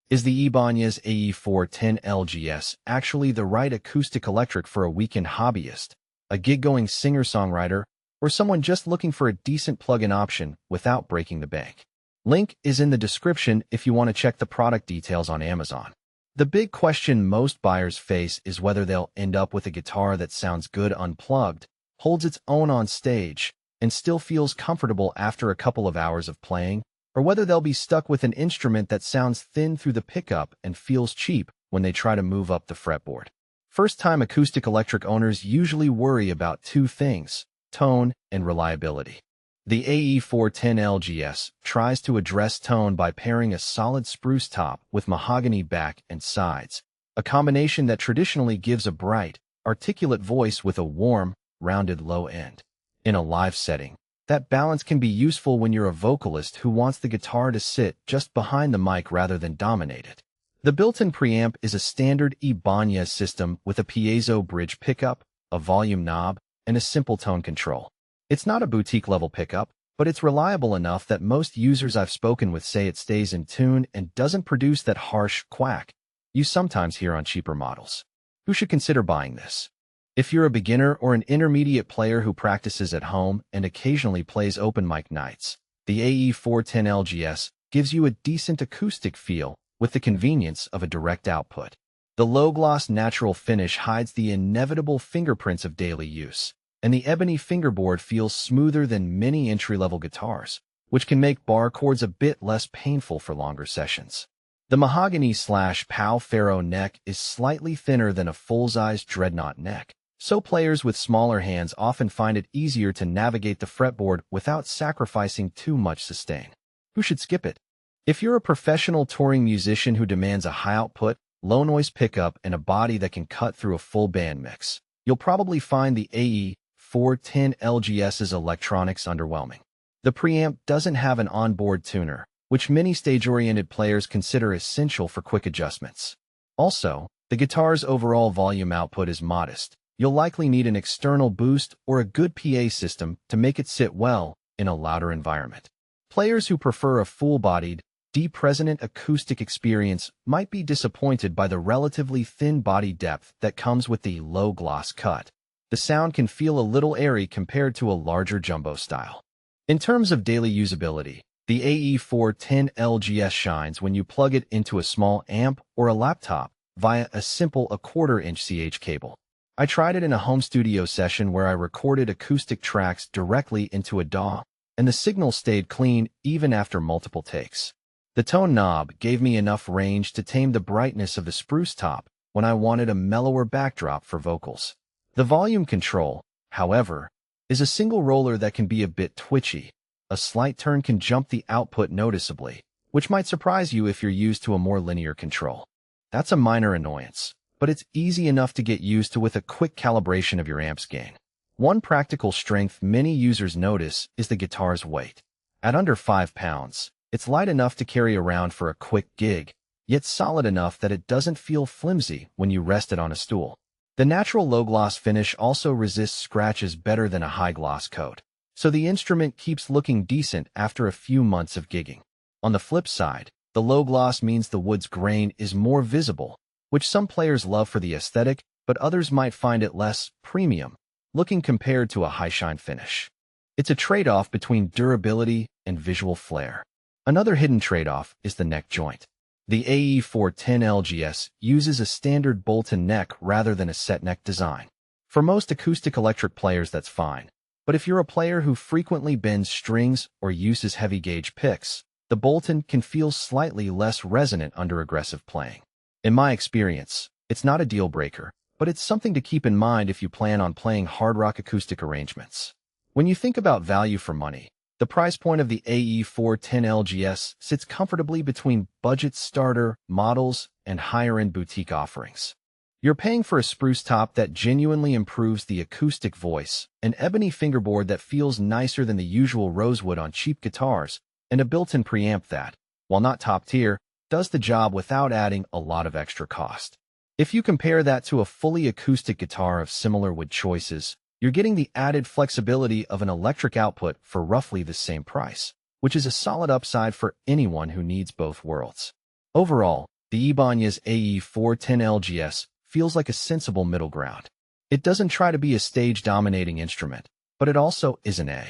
Is the Ibanez AE410LGS actually the right acoustic electric for a weekend hobbyist, a gig-going singer-songwriter, or someone just looking for a decent plug-in option without breaking the bank? Link is in the description if you want to check the product details on Amazon. The big question most buyers face is whether they'll end up with a guitar that sounds good unplugged, holds its own on stage, and still feels comfortable after a couple of hours of playing, or whether they'll be stuck with an instrument that sounds thin through the pickup and feels cheap when they try to move up the fretboard. First-time acoustic electric owners usually worry about two things: tone and reliability. The AE410LGS tries to address tone by pairing a solid spruce top with mahogany back and sides, a combination that traditionally gives a bright, articulate voice with a warm, rounded low end. In a live setting, that balance can be useful when you're a vocalist who wants the guitar to sit just behind the mic rather than dominate it. The built-in preamp is a standard Ibanez system with a piezo bridge pickup, a volume knob, and a simple tone control. It's not a boutique-level pickup, but it's reliable enough that most users I've spoken with say it stays in tune and doesn't produce that harsh quack you sometimes hear on cheaper models. Who should consider buying this? If you're a beginner or an intermediate player who practices at home and occasionally plays open mic nights, the AE410LGS gives you a decent acoustic feel with the convenience of a direct output. The low-gloss natural finish hides the inevitable fingerprints of daily use, and the Ebony Fingerboard feels smoother than many entry-level guitars, which can make bar chords a bit less painful for longer sessions. The Mahogany/POW Ferro neck is slightly thinner than a full-size dreadnought neck, so players with smaller hands often find it easier to navigate the fretboard without sacrificing too much sustain. Who should skip it? If you're a professional touring musician who demands a high output, low-noise pickup, and a body that can cut through a full band mix, you'll probably find the AE410LGS's electronics underwhelming. The preamp doesn't have an onboard tuner, which many stage-oriented players consider essential for quick adjustments. Also, the guitar's overall volume output is modest. You'll likely need an external boost or a good PA system to make it sit well in a louder environment. Players who prefer a full-bodied, deep-resonant acoustic experience might be disappointed by the relatively thin body depth that comes with the low-gloss cut. The sound can feel a little airy compared to a larger jumbo style. In terms of daily usability, the AE410LGS shines when you plug it into a small amp or a laptop via a simple 1/4-inch CH cable. I tried it in a home studio session where I recorded acoustic tracks directly into a DAW, and the signal stayed clean even after multiple takes. The tone knob gave me enough range to tame the brightness of the spruce top when I wanted a mellower backdrop for vocals. The volume control, however, is a single roller that can be a bit twitchy. A slight turn can jump the output noticeably, which might surprise you if you're used to a more linear control. That's a minor annoyance, but it's easy enough to get used to with a quick calibration of your amp's gain. One practical strength many users notice is the guitar's weight. At under 5 pounds, it's light enough to carry around for a quick gig, yet solid enough that it doesn't feel flimsy when you rest it on a stool. The natural low-gloss finish also resists scratches better than a high-gloss coat, so the instrument keeps looking decent after a few months of gigging. On the flip side, the low gloss means the wood's grain is more visible, which some players love for the aesthetic, but others might find it less premium looking compared to a high-shine finish. It's a trade-off between durability and visual flair. Another hidden trade-off is the neck joint. The AE410LGS uses a standard bolt-in neck rather than a set neck design. For most acoustic electric players, that's fine. But if you're a player who frequently bends strings or uses heavy-gauge picks, the bolt-in can feel slightly less resonant under aggressive playing. In my experience, it's not a deal-breaker, but it's something to keep in mind if you plan on playing hard rock acoustic arrangements. When you think about value for money, the price point of the AE410LGS sits comfortably between budget starter models and higher-end boutique offerings. You're paying for a spruce top that genuinely improves the acoustic voice, an ebony fingerboard that feels nicer than the usual rosewood on cheap guitars, and a built-in preamp that, while not top tier, does the job without adding a lot of extra cost. If you compare that to a fully acoustic guitar of similar wood choices, you're getting the added flexibility of an electric output for roughly the same price, which is a solid upside for anyone who needs both worlds. Overall, The Ibanez AE410LGS feels like a sensible middle ground. It doesn't try to be a stage-dominating instrument, but it also isn't a